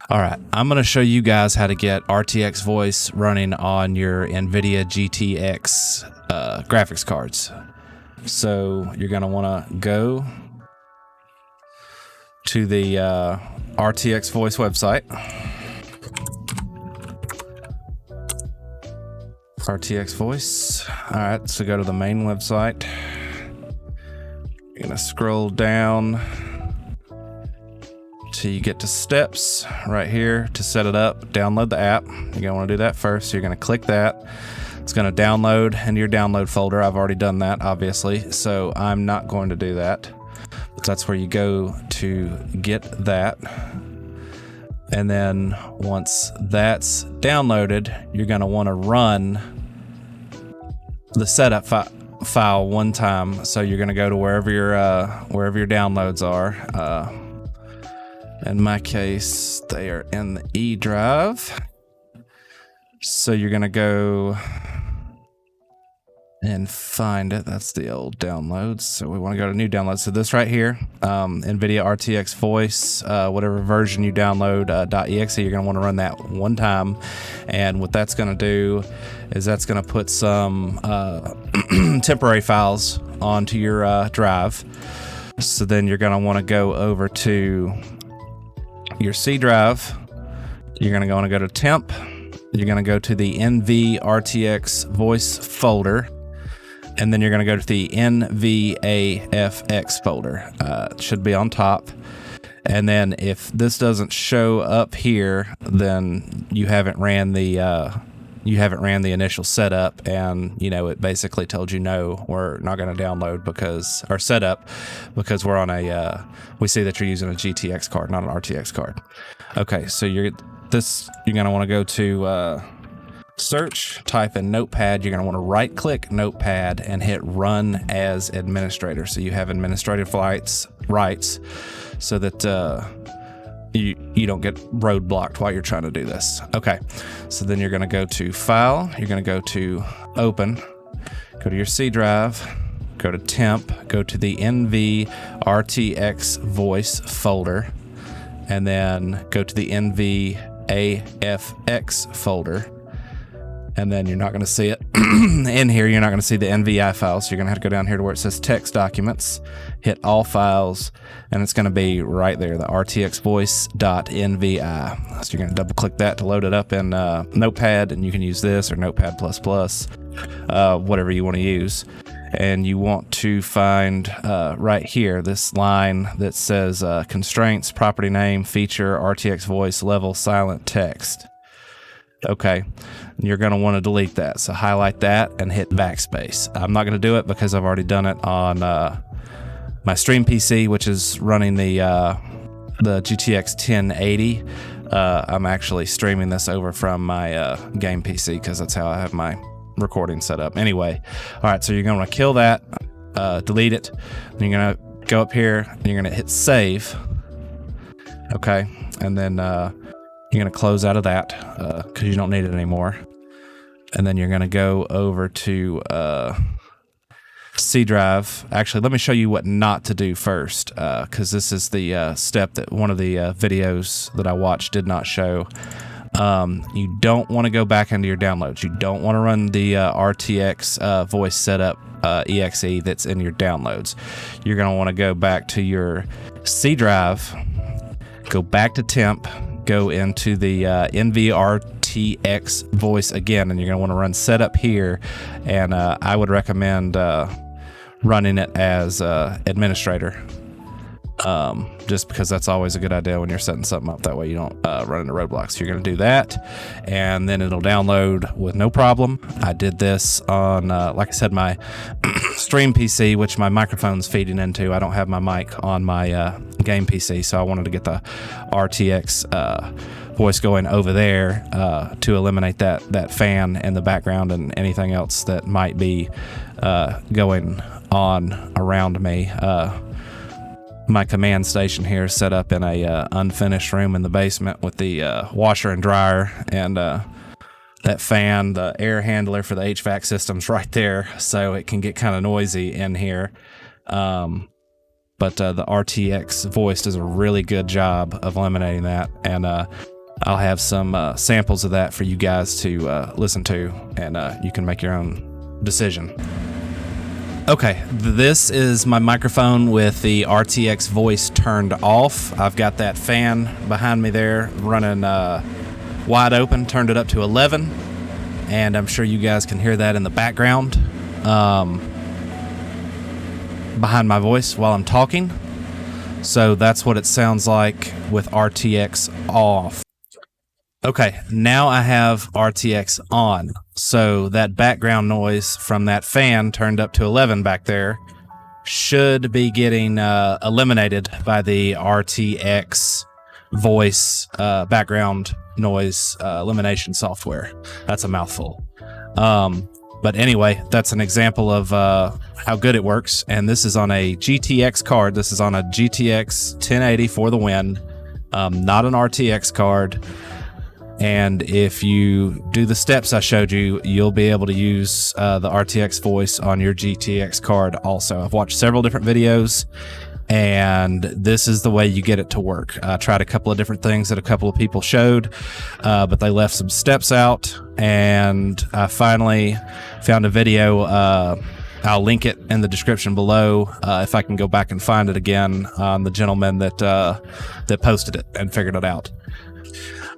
All right, I'm going to show you guys how to get RTX voice running on your Nvidia GTX graphics cards. So you're going to want to go to the RTX voice website. RTX voice. All right, so go to the main website. You're going to scroll down till you get to steps right here to set it up. Download the app. You're going to want to do that first. So you're going to click that. It's going to download into your download folder. I've already done that, obviously, so I'm not going to do that. But that's where you go to get that. And then once that's downloaded, you're going to want to run the setup file one time. So you're going to go to wherever your downloads are. In my case, they are in the E drive. So you're going to go and find it. That's the old downloads. So we want to go to new downloads. So this right here, Nvidia RTX voice, whatever version you download, .exe, you're going to want to run that one time. And what that's going to do is that's going to put some temporary files onto your drive. So then you're going to want to go over to your C drive. You're going to want to go to temp. You're going to go to the NV RTX voice folder, and then you're going to go to the NVAFX folder. It should be on top. And then if this doesn't show up here, then you haven't ran the initial setup, and it basically told you no, we're not going to download because our setup, because we're on we see that you're using a GTX card, not an RTX card. Okay, so you're going to want to go to search, type in Notepad. You're going to want to right click Notepad and hit run as administrator, so you have administrative rights so that you don't get roadblocked while you're trying to do this. Okay, so then you're going to go to File, you're going to go to Open, go to your C drive, go to Temp, go to the NV RTX Voice folder, and then go to the NVAFX folder. And then you're not going to see it in here. You're not going to see the NVI files. So you're going to have to go down here to where it says text documents, hit all files, and it's going to be right there, the rtxvoice.nvi. So you're going to double click that to load it up in Notepad, and you can use this or Notepad++, whatever you want to use. And you want to find right here this line that says constraints, property name, feature, RTX voice, level, silent text. Okay, you're going to want to delete that. So highlight that and hit backspace. I'm not going to do it because I've already done it on my stream PC, which is running the GTX 1080. I'm actually streaming this over from my game PC because that's how I have my recording set up. Anyway, all right, so you're going to want to kill that, delete it, and you're going to go up here and you're going to hit save. Okay, and then you're going to close out of that because you don't need it anymore. And then you're going to go over to C drive. Actually, let me show you what not to do first, because this is the step that one of the videos that I watched did not show. You don't want to go back into your downloads. You don't want to run the RTX voice setup exe that's in your downloads. You're going to want to go back to your C drive, go back to temp, go into the NVRTX voice again, and you're going to want to run setup here. And I would recommend running it as administrator, just because that's always a good idea when you're setting something up. That way you don't run into roadblocks. You're going to do that, and then it'll download with no problem. I did this on, like I said, my stream PC, which my microphone's feeding into. I don't have my mic on my game PC, so I wanted to get the RTX voice going over there to eliminate that fan in the background and anything else that might be going on around me. My command station here is set up in a unfinished room in the basement with the washer and dryer, and that fan, the air handler for the HVAC system's right there, so it can get kind of noisy in here. But the RTX voice does a really good job of eliminating that. And I'll have some samples of that for you guys to listen to, and you can make your own decision. Okay, this is my microphone with the RTX voice turned off. I've got that fan behind me there running wide open, turned it up to 11, and I'm sure you guys can hear that in the background behind my voice while I'm talking. So that's what it sounds like with RTX off. Okay, now I have RTX on. So that background noise from that fan turned up to 11 back there should be getting eliminated by the RTX voice background noise elimination software. That's a mouthful. But anyway, that's an example of how good it works. And this is on a GTX card. This is on a GTX 1080 for the win, not an RTX card. And if you do the steps I showed you, you'll be able to use the RTX voice on your GTX card also. I've watched several different videos, and this is the way you get it to work. I tried a couple of different things that a couple of people showed, but they left some steps out, and I finally found a video. I'll link it in the description below if I can go back and find it again on the gentleman that posted it and figured it out.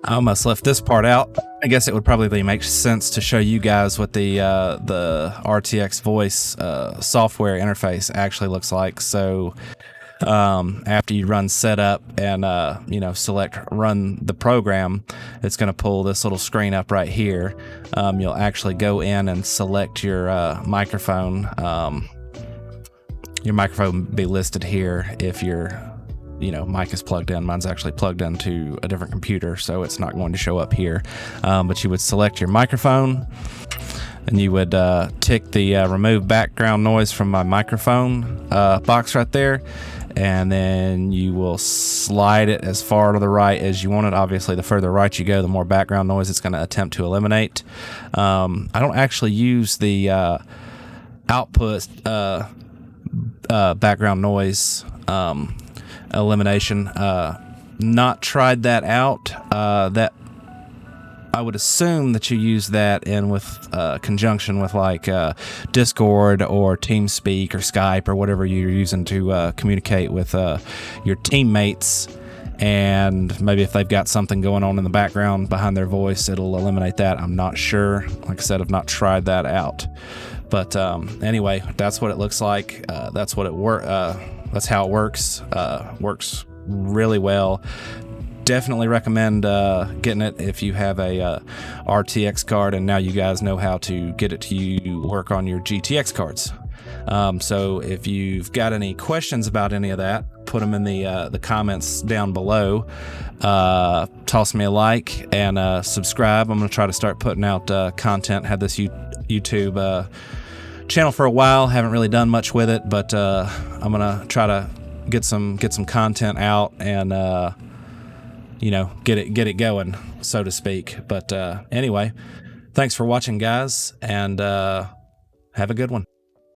I almost left this part out. I guess it would probably make sense to show you guys what the RTX voice software interface actually looks like. So after you run setup and select run the program, it's going to pull this little screen up right here. You'll actually go in and select your microphone. Your microphone will be listed here if your mic is plugged in. Mine's actually plugged into a different computer, so it's not going to show up here. But you would select your microphone, and you would tick the remove background noise from my microphone box right there, and then you will slide it as far to the right as you want it. Obviously, the further right you go, the more background noise it's going to attempt to eliminate. I don't actually use the output background noise elimination. Not tried that out. That I would assume that you use that in with conjunction with like Discord or TeamSpeak or Skype or whatever you're using to communicate with your teammates, and maybe if they've got something going on in the background behind their voice, it'll eliminate that. I'm not sure. Like I said, I've not tried that out, but anyway, that's what it looks like. That's what that's how it works. Works really well. Definitely recommend getting it if you have a RTX card, and now you guys know how to get it to work on your GTX cards. So if you've got any questions about any of that, put them in the comments down below. Toss me a like and subscribe. I'm going to try to start putting out content. Had this YouTube channel for a while, haven't really done much with it, but I'm gonna try to get some content out and get it going, so to speak. But anyway, thanks for watching, guys, and have a good one.